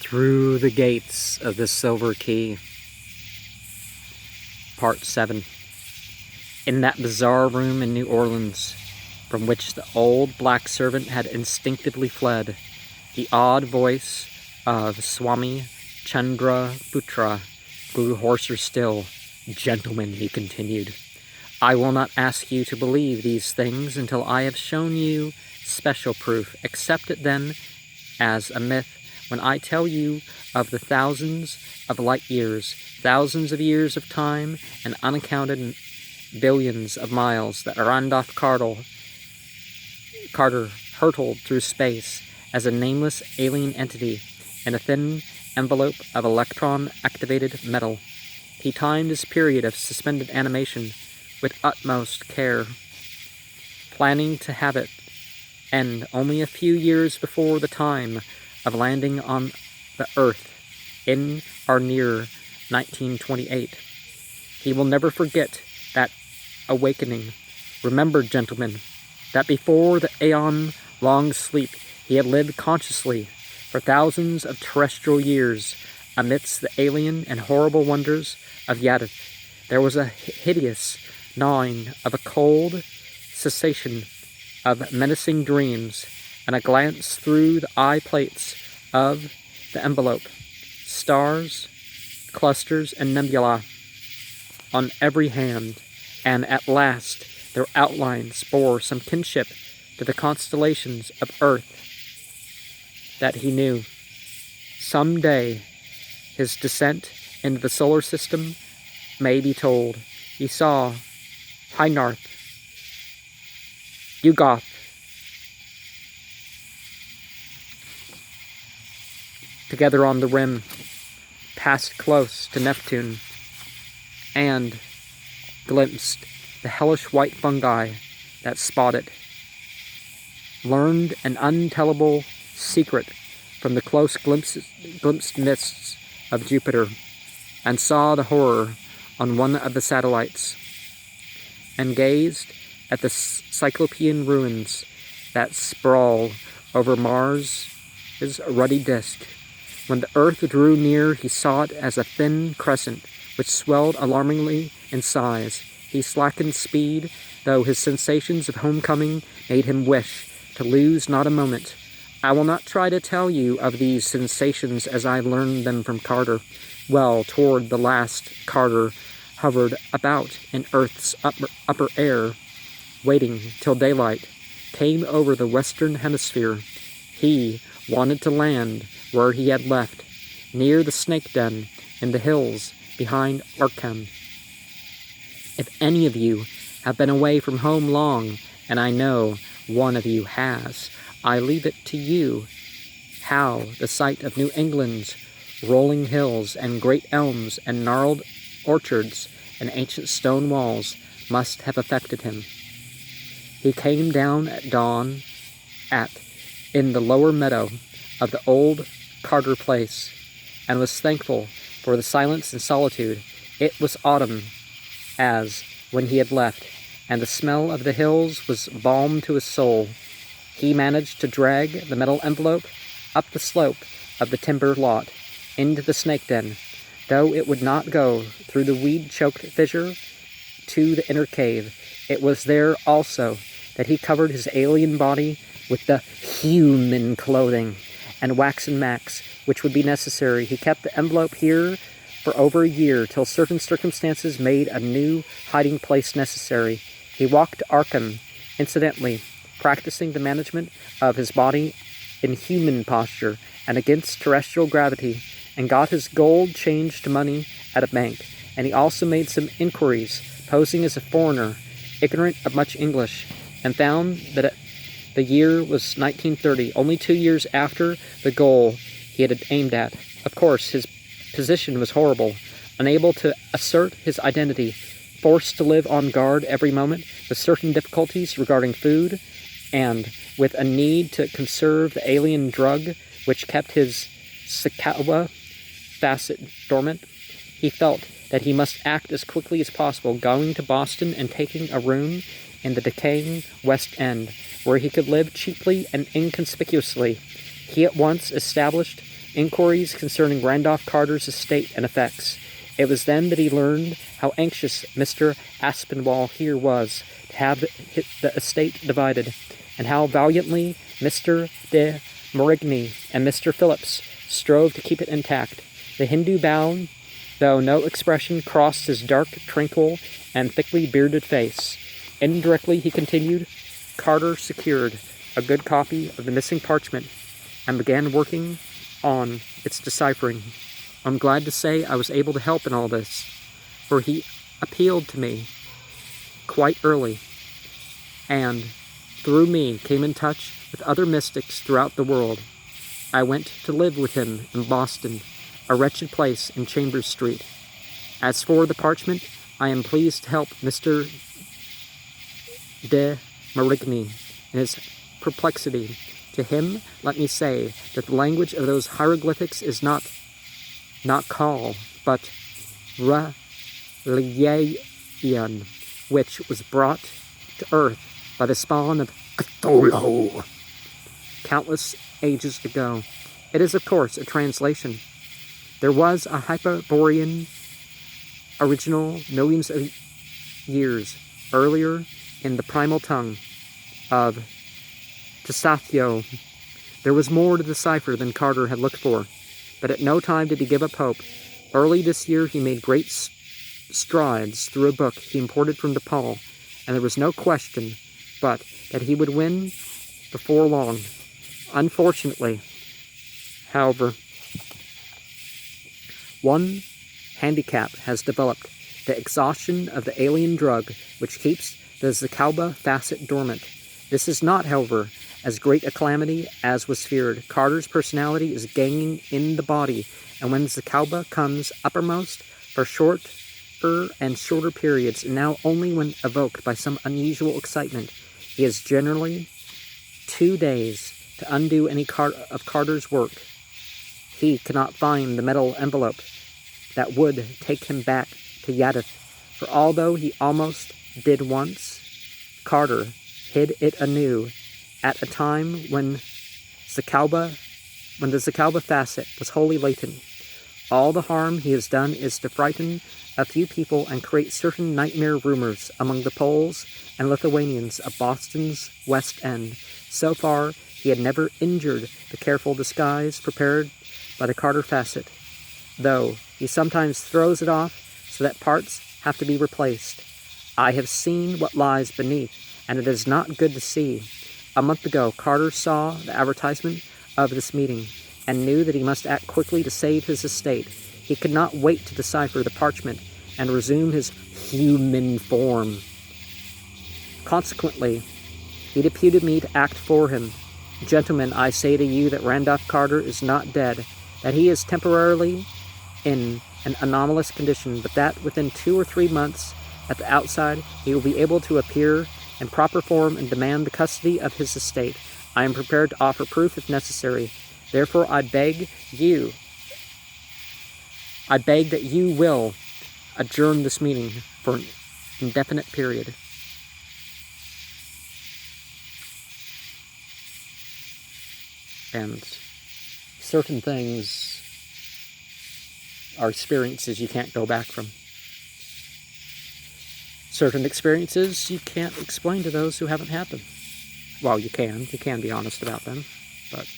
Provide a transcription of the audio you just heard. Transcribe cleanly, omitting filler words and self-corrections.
Through the Gates of the Silver Key, Part 7. In that bizarre room in New Orleans, from which the old black servant had instinctively fled, the odd voice of Swami Chandraputra grew hoarser still. "Gentlemen," he continued, "I will not ask you to believe these things until I have shown you special proof. Accept it then as a myth when I tell you of the thousands of light years, thousands of years of time, and uncounted billions of miles that Randolph Carter hurtled through space as a nameless alien entity in a thin envelope of electron-activated metal. He timed his period of suspended animation with utmost care, planning to have it end only a few years before the time of landing on the Earth in or near 1928. He will never forget that awakening. Remember, gentlemen, that before the aeon-long sleep he had lived consciously for thousands of terrestrial years amidst the alien and horrible wonders of Yadith. There was a hideous gnawing of a cold cessation of menacing dreams, and a glance through the eye plates of the envelope. Stars, clusters, and nebula on every hand, and at last their outlines bore some kinship to the constellations of Earth that he knew. Some day his descent into the solar system may be told. He saw Hynarth, Yugoth, together on the rim, passed close to Neptune, and glimpsed the hellish white fungi that spot it, learned an untellable secret from the close glimpsed mists of Jupiter, and saw the horror on one of the satellites, and gazed at the Cyclopean ruins that sprawl over Mars' ruddy disk. When the Earth drew near, he saw it as a thin crescent which swelled alarmingly in size. He slackened speed, though his sensations of homecoming made him wish to lose not a moment. I will not try to tell you of these sensations as I learned them from Carter. Well, toward the last, Carter hovered about in Earth's upper air, waiting till daylight came over the western hemisphere. He wanted to land where he had left, near the snake den in the hills behind Arkham. If any of you have been away from home long, and I know one of you has, I leave it to you how the sight of New England's rolling hills and great elms and gnarled orchards and ancient stone walls must have affected him. He came down at dawn in the lower meadow of the old Carter place, and was thankful for the silence and solitude. It was autumn, as when he had left, and the smell of the hills was balm to his soul. He managed to drag the metal envelope up the slope of the timber lot into the snake den, though it would not go through the weed-choked fissure to the inner cave. It was there also that he covered his alien body with the human clothing and waxen max which would be necessary. He kept the envelope here for over a year, till certain circumstances made a new hiding place necessary. He walked to Arkham, incidentally practicing the management of his body in human posture and against terrestrial gravity, and got his gold changed to money at a bank. And he also made some inquiries, posing as a foreigner, ignorant of much English, and found that the year was 1930, only 2 years after the goal he had aimed at. Of course, his position was horrible, unable to assert his identity, forced to live on guard every moment, with certain difficulties regarding food, and with a need to conserve the alien drug which kept his Sakawa facet dormant. He felt that he must act as quickly as possible, going to Boston and taking a room in the decaying West End, where he could live cheaply and inconspicuously. He at once established inquiries concerning Randolph Carter's estate and effects. It was then that he learned how anxious Mr. Aspinwall here was to have the estate divided, and how valiantly Mr. de Marigny and Mr. Phillips strove to keep it intact. The Hindu bowed, though no expression crossed his dark, tranquil, and thickly bearded face. Indirectly, he continued, Carter secured a good copy of the missing parchment and began working on its deciphering. I'm glad to say I was able to help in all this, for he appealed to me quite early, and through me came in touch with other mystics throughout the world. I went to live with him in Boston, a wretched place in Chambers Street. As for the parchment, I am pleased to help Mr. de Marigny in his perplexity. To him, let me say that the language of those hieroglyphics is not Kal, but Relian, which was brought to earth by the spawn of Cthulhu countless ages ago. It is, of course, a translation. There was a Hyperborean original millions of years earlier in the primal tongue of Tsathyo. There was more to decipher than Carter had looked for, but at no time did he give up hope. Early this year he made great strides through a book he imported from Nepal, and there was no question but that he would win before long. Unfortunately, however, one handicap has developed: the exhaustion of the alien drug which keeps the Zacalba facet dormant. This is not, however, as great a calamity as was feared. Carter's personality is gaining in the body, and when Zacalba comes uppermost for shorter and shorter periods, and now only when evoked by some unusual excitement, he has generally 2 days to undo any of Carter's work. He cannot find the metal envelope that would take him back to Yadith, for although he almost did once, Carter hid it anew at a time when the Zacalba facet was wholly latent. All the harm he has done is to frighten a few people and create certain nightmare rumors among the Poles and Lithuanians of Boston's West End. So far, he had never injured the careful disguise prepared by the Carter facet, though he sometimes throws it off so that parts have to be replaced. I have seen what lies beneath, and it is not good to see. A month ago, Carter saw the advertisement of this meeting and knew that he must act quickly to save his estate. He could not wait to decipher the parchment and resume his human form. Consequently, he deputed me to act for him. Gentlemen, I say to you that Randolph Carter is not dead, that he is temporarily in an anomalous condition, but that within 2 or 3 months, at the outside, he will be able to appear in proper form and demand the custody of his estate. I am prepared to offer proof if necessary. Therefore, I beg that you will adjourn this meeting for an indefinite period. And certain things are experiences you can't go back from. Certain experiences you can't explain to those who haven't had them. Well, you can be honest about them, but